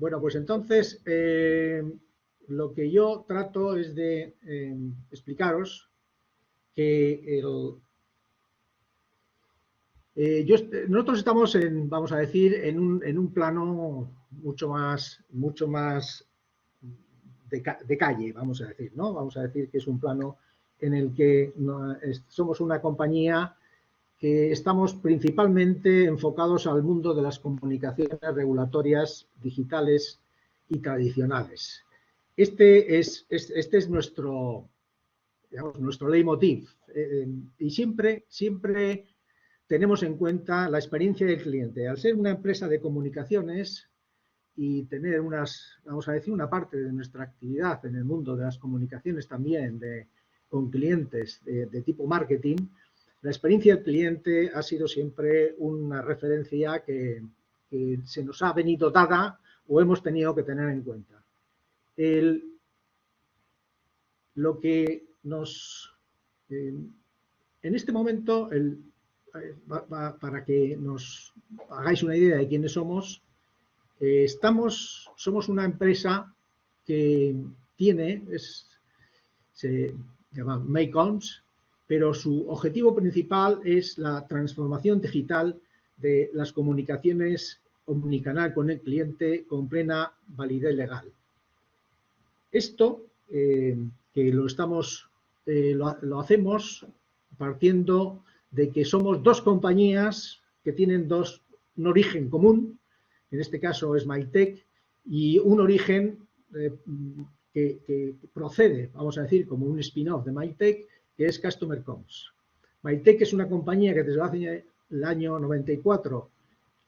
Bueno, pues entonces lo que yo trato es de explicaros que nosotros estamos vamos a decir, en un plano mucho más de calle, vamos a decir, ¿no? Vamos a decir que es un plano en el que somos una compañía que estamos principalmente enfocados al mundo de las comunicaciones regulatorias digitales y tradicionales. Este es nuestro, digamos, nuestro leitmotiv y siempre tenemos en cuenta la experiencia del cliente. Al ser una empresa de comunicaciones y tener vamos a decir, una parte de nuestra actividad en el mundo de las comunicaciones también con clientes de tipo marketing, la experiencia del cliente ha sido siempre una referencia que se nos ha venido dada o hemos tenido que tener en cuenta. Lo que en este momento, para que nos hagáis una idea de quiénes somos, somos una empresa que se llama Makeons, pero su objetivo principal es la transformación digital de las comunicaciones omnicanal con el cliente con plena validez legal. Esto que lo hacemos partiendo de que somos dos compañías que tienen un origen común, en este caso es Mytec, y un origen que procede, vamos a decir, como un spin-off de Mytec, que es Customer Comms. Mytec es una compañía que desde el año 94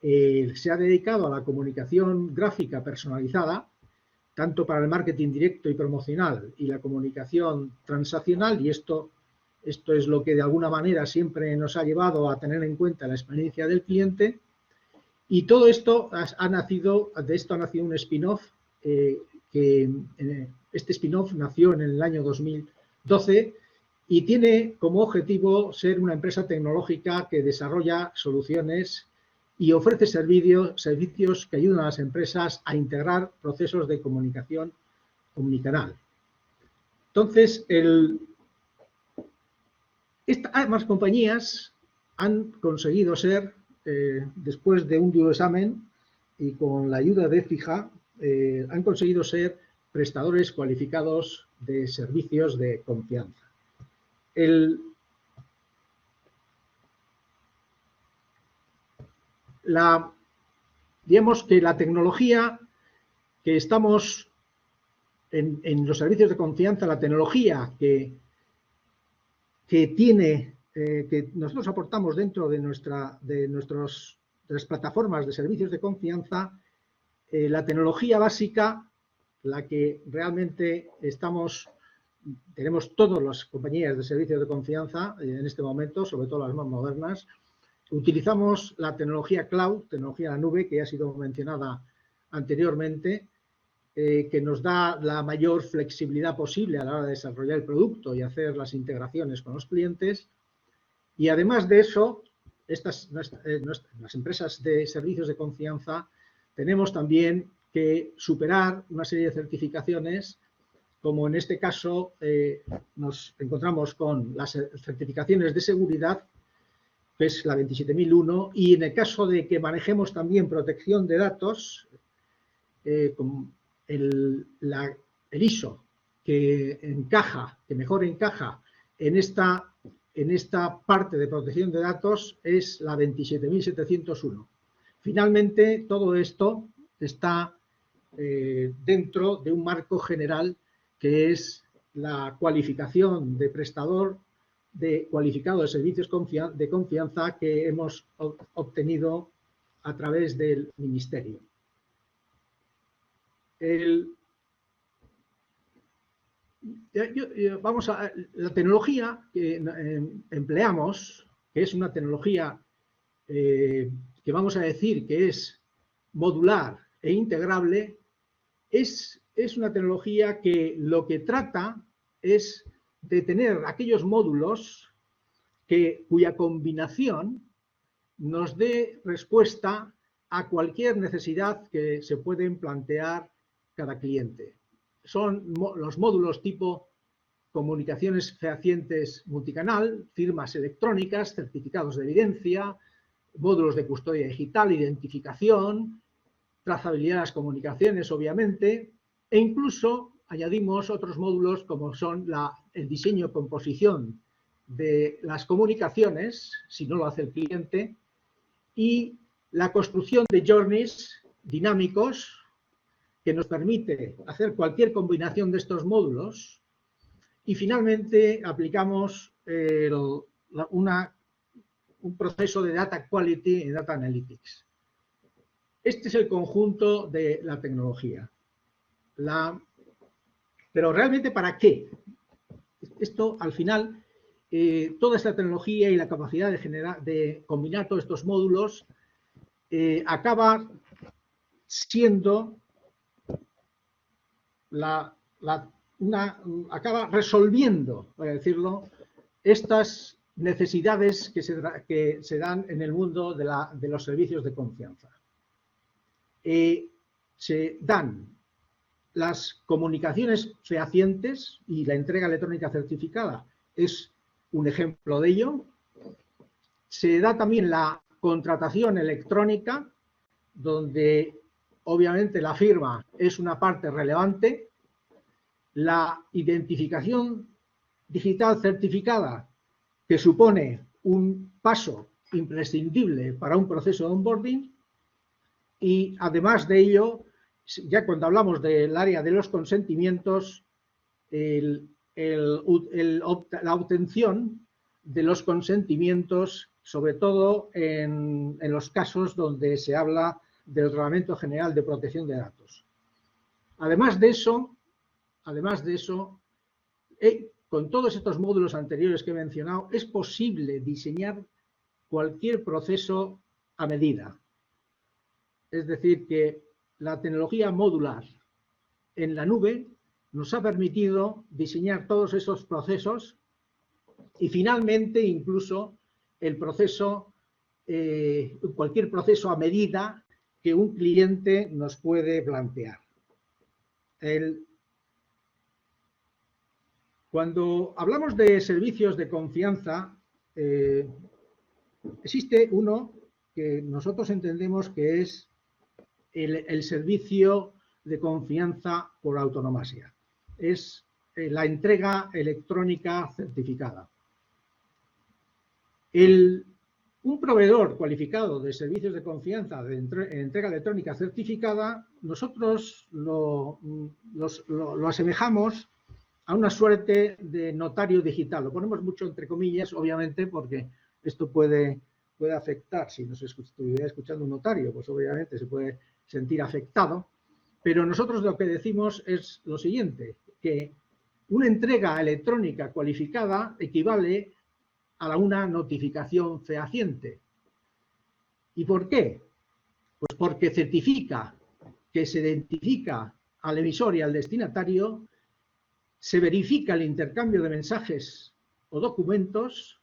se ha dedicado a la comunicación gráfica personalizada, tanto para el marketing directo y promocional y la comunicación transaccional, y esto es lo que de alguna manera siempre nos ha llevado a tener en cuenta la experiencia del cliente. Y todo esto ha nacido un spin-off, que este spin-off nació en el año 2012 y tiene como objetivo ser una empresa tecnológica que desarrolla soluciones y ofrece servicios que ayudan a las empresas a integrar procesos de comunicación omnicanal. Entonces, ambas compañías han conseguido ser, después de un duro examen y con la ayuda de Fija, han conseguido ser prestadores cualificados de servicios de confianza. Digamos que la tecnología que estamos en los servicios de confianza, la tecnología que nosotros aportamos dentro de las plataformas de servicios de confianza, la tecnología básica, la que realmente tenemos todas las compañías de servicios de confianza en este momento, sobre todo las más modernas. Utilizamos la tecnología cloud, tecnología de la nube, que ha sido mencionada anteriormente, que nos da la mayor flexibilidad posible a la hora de desarrollar el producto y hacer las integraciones con los clientes. Y además de eso, las empresas de servicios de confianza tenemos también que superar una serie de certificaciones, como en este caso nos encontramos con las certificaciones de seguridad, que es la 27001, y en el caso de que manejemos también protección de datos, el ISO que mejor encaja en esta parte de protección de datos es la 27701. Finalmente, todo esto está dentro de un marco general que es la cualificación de prestador cualificado de servicios de confianza que hemos obtenido a través del Ministerio. La tecnología que empleamos, que es una tecnología que vamos a decir que es modular e integrable, es una tecnología que lo que trata es de tener aquellos módulos cuya combinación nos dé respuesta a cualquier necesidad que se pueden plantear cada cliente. Son los módulos tipo comunicaciones fehacientes multicanal, firmas electrónicas, certificados de evidencia, módulos de custodia digital, identificación, trazabilidad de las comunicaciones, obviamente, e incluso añadimos otros módulos como son el diseño y composición de las comunicaciones, si no lo hace el cliente, y la construcción de journeys dinámicos que nos permite hacer cualquier combinación de estos módulos. Y finalmente aplicamos un proceso de Data Quality y Data Analytics. Este es el conjunto de la tecnología. Pero realmente, ¿para qué? Esto, al final, toda esta tecnología y la capacidad de combinar todos estos módulos acaba siendo acaba resolviendo, voy a decirlo, estas necesidades que se dan en el mundo de los servicios de confianza. Se dan las comunicaciones fehacientes y la entrega electrónica certificada es un ejemplo de ello. Se da también la contratación electrónica, donde obviamente la firma es una parte relevante. La identificación digital certificada, que supone un paso imprescindible para un proceso de onboarding. Y además de ello, ya cuando hablamos del área de los consentimientos, la obtención de los consentimientos, sobre todo en los casos donde se habla del Reglamento General de Protección de Datos. Además de eso, con todos estos módulos anteriores que he mencionado, es posible diseñar cualquier proceso a medida. Es decir, que la tecnología modular en la nube nos ha permitido diseñar todos esos procesos y finalmente incluso cualquier proceso a medida que un cliente nos puede plantear. Cuando hablamos de servicios de confianza, existe uno que nosotros entendemos que es el servicio de confianza por autonomasia. Es la entrega electrónica certificada. Un proveedor cualificado de servicios de confianza de entrega electrónica certificada, nosotros lo asemejamos a una suerte de notario digital. Lo ponemos mucho entre comillas, obviamente, porque esto puede afectar. Si nos estuviera escuchando un notario, pues obviamente se puede sentir afectado. Pero nosotros lo que decimos es lo siguiente, que una entrega electrónica cualificada equivale a una notificación fehaciente. ¿Y por qué? Pues porque certifica que se identifica al emisor y al destinatario, se verifica el intercambio de mensajes o documentos,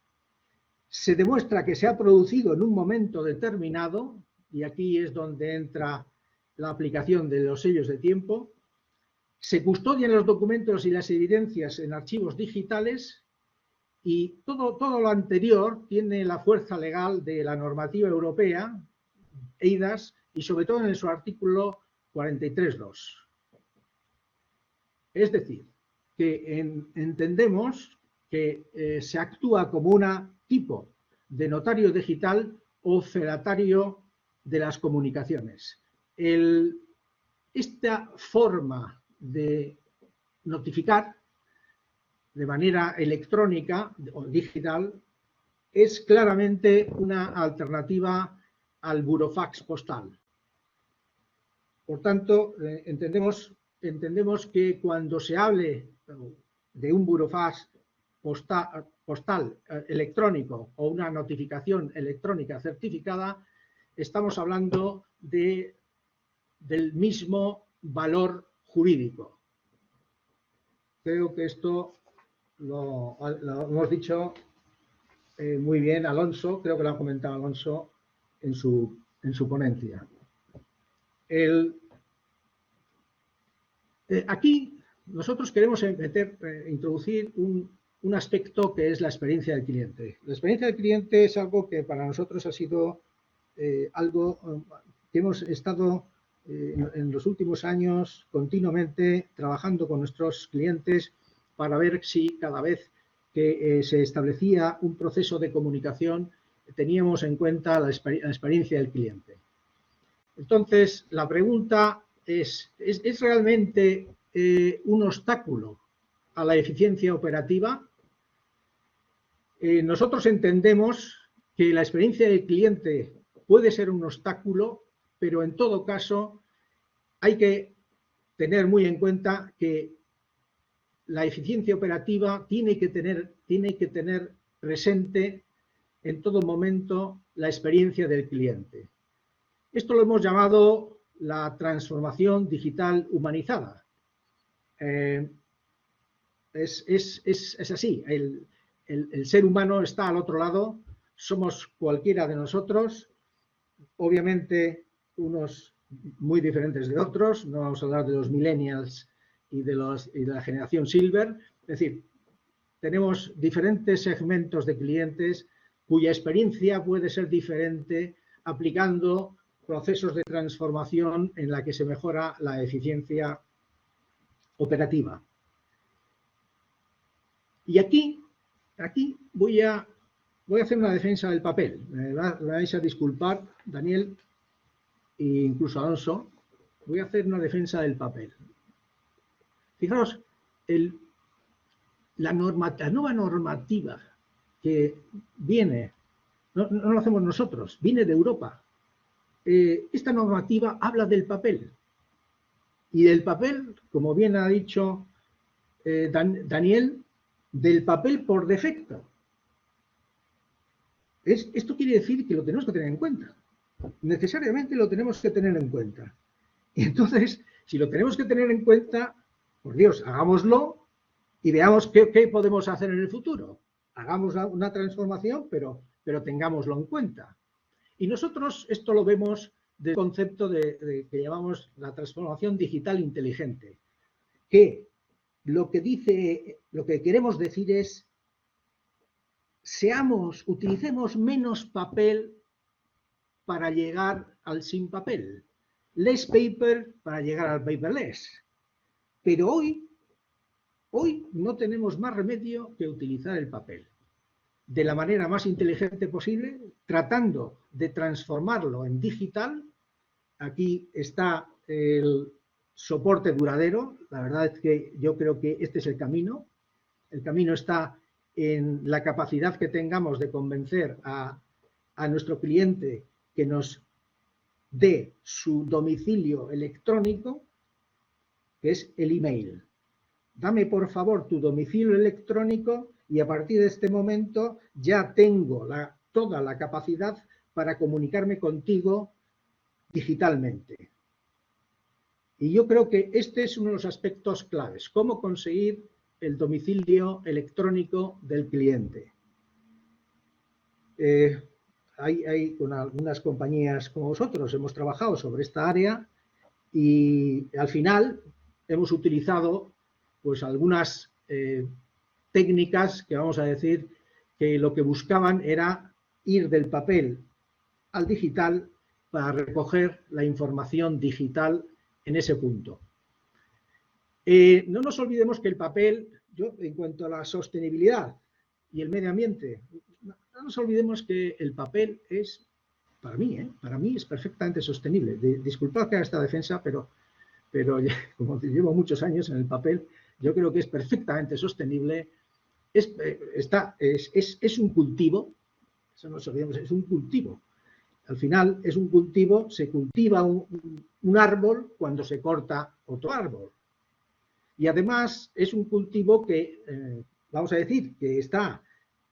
se demuestra que se ha producido en un momento determinado, y aquí es donde entra la aplicación de los sellos de tiempo, se custodian los documentos y las evidencias en archivos digitales y todo lo anterior tiene la fuerza legal de la normativa europea, eIDAS, y sobre todo en su artículo 43.2. Es decir, que entendemos que se actúa como un tipo de notario digital o fedatario de las comunicaciones. Esta forma de notificar de manera electrónica o digital es claramente una alternativa al burofax postal. Por tanto, entendemos que cuando se hable de un burofax postal electrónico o una notificación electrónica certificada, estamos hablando del mismo valor jurídico. Creo que esto lo hemos dicho muy bien, Alonso, creo que lo ha comentado Alonso en su ponencia. Aquí nosotros queremos introducir un aspecto que es la experiencia del cliente. La experiencia del cliente es algo que para nosotros ha sido algo que hemos estado en los últimos años continuamente trabajando con nuestros clientes para ver si cada vez que se establecía un proceso de comunicación teníamos en cuenta la experiencia del cliente. Entonces, la pregunta ¿es realmente un obstáculo a la eficiencia operativa? Nosotros entendemos que la experiencia del cliente puede ser un obstáculo, pero en todo caso hay que tener muy en cuenta que la eficiencia operativa tiene que tener presente en todo momento la experiencia del cliente. Esto lo hemos llamado la transformación digital humanizada. Es así, el ser humano está al otro lado, somos cualquiera de nosotros, obviamente unos muy diferentes de otros, no vamos a hablar de los millennials y de la generación silver, es decir, tenemos diferentes segmentos de clientes cuya experiencia puede ser diferente aplicando procesos de transformación en la que se mejora la eficiencia operativa. Y aquí voy a hacer una defensa del papel. Me vais a disculpar, Daniel e incluso Alonso. Voy a hacer una defensa del papel. Fijaros, la nueva normativa que viene, no lo hacemos nosotros, viene de Europa. Esta normativa habla del papel. Y del papel, como bien ha dicho Daniel, del papel por defecto. Esto quiere decir que lo tenemos que tener en cuenta. Necesariamente lo tenemos que tener en cuenta. Y entonces, si lo tenemos que tener en cuenta, por Dios, hagámoslo y veamos qué podemos hacer en el futuro. Hagamos una transformación, pero tengámoslo en cuenta. Y nosotros esto lo vemos del concepto que llamamos la transformación digital inteligente, que lo que queremos decir es utilicemos menos papel para llegar al sin papel, less paper para llegar al paperless. Pero hoy no tenemos más remedio que utilizar el papel de la manera más inteligente posible, tratando de transformarlo en digital. Aquí está el soporte duradero. La verdad es que yo creo que este es el camino. El camino está en la capacidad que tengamos de convencer a nuestro cliente que nos dé su domicilio electrónico, que es el email. Dame por favor tu domicilio electrónico y a partir de este momento ya tengo toda la capacidad para comunicarme contigo digitalmente. Y yo creo que este es uno de los aspectos claves, cómo conseguir el domicilio electrónico del cliente. Hay con algunas compañías como vosotros, hemos trabajado sobre esta área y al final hemos utilizado pues algunas técnicas que vamos a decir que lo que buscaban era ir del papel al digital para recoger la información digital en ese punto. No nos olvidemos que el papel, en cuanto a la sostenibilidad y el medio ambiente, no nos olvidemos que el papel es, para mí es perfectamente sostenible. Disculpad que haga esta defensa, pero como llevo muchos años en el papel, yo creo que es perfectamente sostenible. Es un cultivo, eso no nos olvidemos, es un cultivo. Al final es un cultivo, se cultiva un árbol cuando se corta otro árbol. Y además es un cultivo que, vamos a decir, que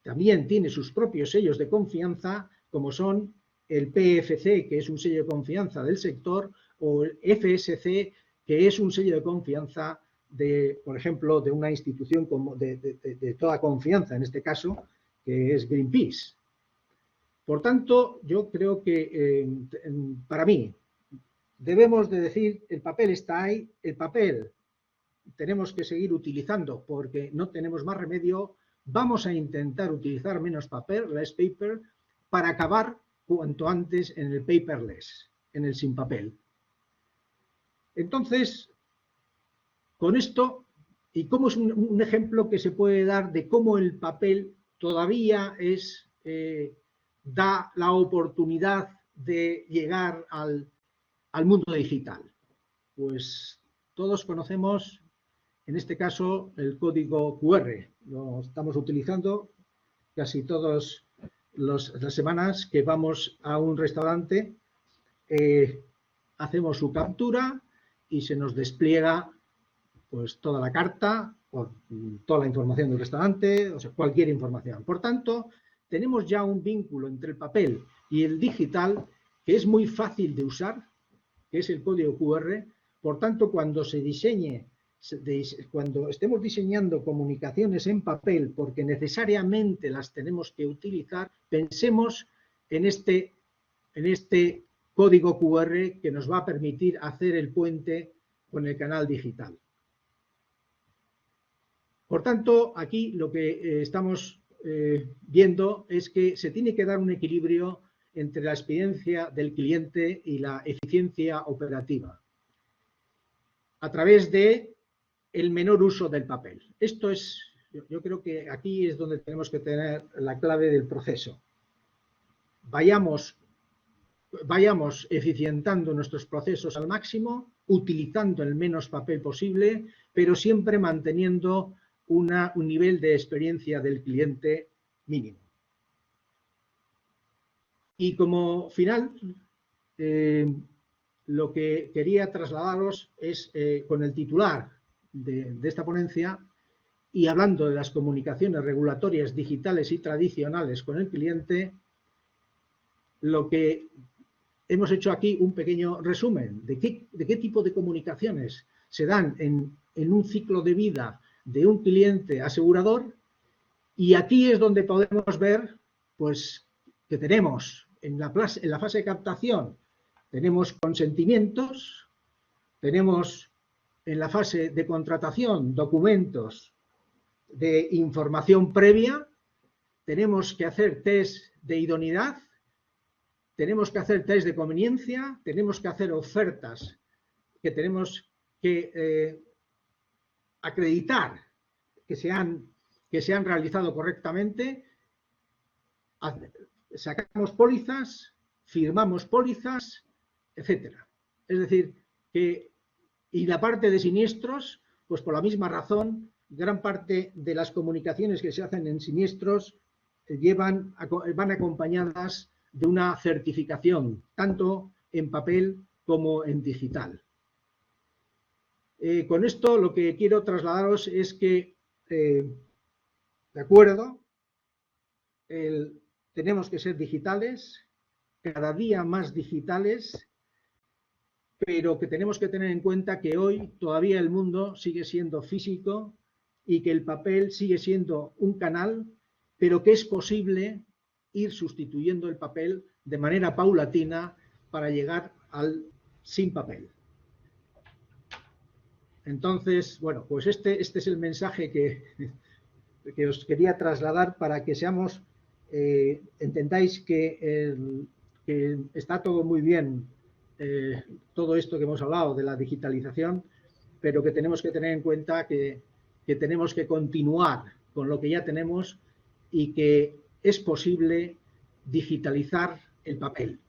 también tiene sus propios sellos de confianza, como son el PFC, que es un sello de confianza del sector, o el FSC, que es un sello de confianza por ejemplo, de una institución como de toda confianza, en este caso, que es Greenpeace. Por tanto, yo creo que para mí, debemos de decir, el papel está ahí, el papel tenemos que seguir utilizando porque no tenemos más remedio, vamos a intentar utilizar menos papel, less paper, para acabar cuanto antes en el paperless, en el sin papel. Entonces, con esto, y cómo es un ejemplo que se puede dar de cómo el papel todavía da la oportunidad de llegar al mundo digital. Pues todos conocemos, en este caso, el código QR. Lo estamos utilizando casi todas las semanas que vamos a un restaurante, hacemos su captura y se nos despliega pues toda la carta o toda la información del restaurante, o sea, cualquier información. Por tanto, tenemos ya un vínculo entre el papel y el digital que es muy fácil de usar, que es el código QR. Por tanto, cuando cuando estemos diseñando comunicaciones en papel, porque necesariamente las tenemos que utilizar, pensemos en este código QR que nos va a permitir hacer el puente con el canal digital. Por tanto, aquí lo que estamos viendo es que se tiene que dar un equilibrio entre la experiencia del cliente y la eficiencia operativa a través de el menor uso del papel. Esto es, yo creo que aquí es donde tenemos que tener la clave del proceso. Vayamos eficientando nuestros procesos al máximo, utilizando el menos papel posible, pero siempre manteniendo un nivel de experiencia del cliente mínimo. Y como final, lo que quería trasladaros es, con el titular de esta ponencia, y hablando de las comunicaciones regulatorias digitales y tradicionales con el cliente, lo que hemos hecho aquí un pequeño resumen de qué tipo de comunicaciones se dan en un ciclo de vida de un cliente asegurador, y aquí es donde podemos ver pues, que tenemos en la fase de captación, tenemos consentimientos, tenemos en la fase de contratación documentos de información previa, tenemos que hacer test de idoneidad, tenemos que hacer test de conveniencia, tenemos que hacer ofertas que tenemos que acreditar que se han realizado correctamente, sacamos pólizas, firmamos pólizas, etcétera. Es decir, y la parte de siniestros, pues por la misma razón, gran parte de las comunicaciones que se hacen en siniestros van acompañadas de una certificación, tanto en papel como en digital. Con esto lo que quiero trasladaros es que, de acuerdo, tenemos que ser digitales, cada día más digitales, pero que tenemos que tener en cuenta que hoy todavía el mundo sigue siendo físico y que el papel sigue siendo un canal, pero que es posible ir sustituyendo el papel de manera paulatina para llegar al sin papel. Entonces, bueno, pues este es el mensaje que os quería trasladar para que entendáis que está todo muy bien, todo esto que hemos hablado de la digitalización, pero que tenemos que tener en cuenta que tenemos que continuar con lo que ya tenemos y que es posible digitalizar el papel.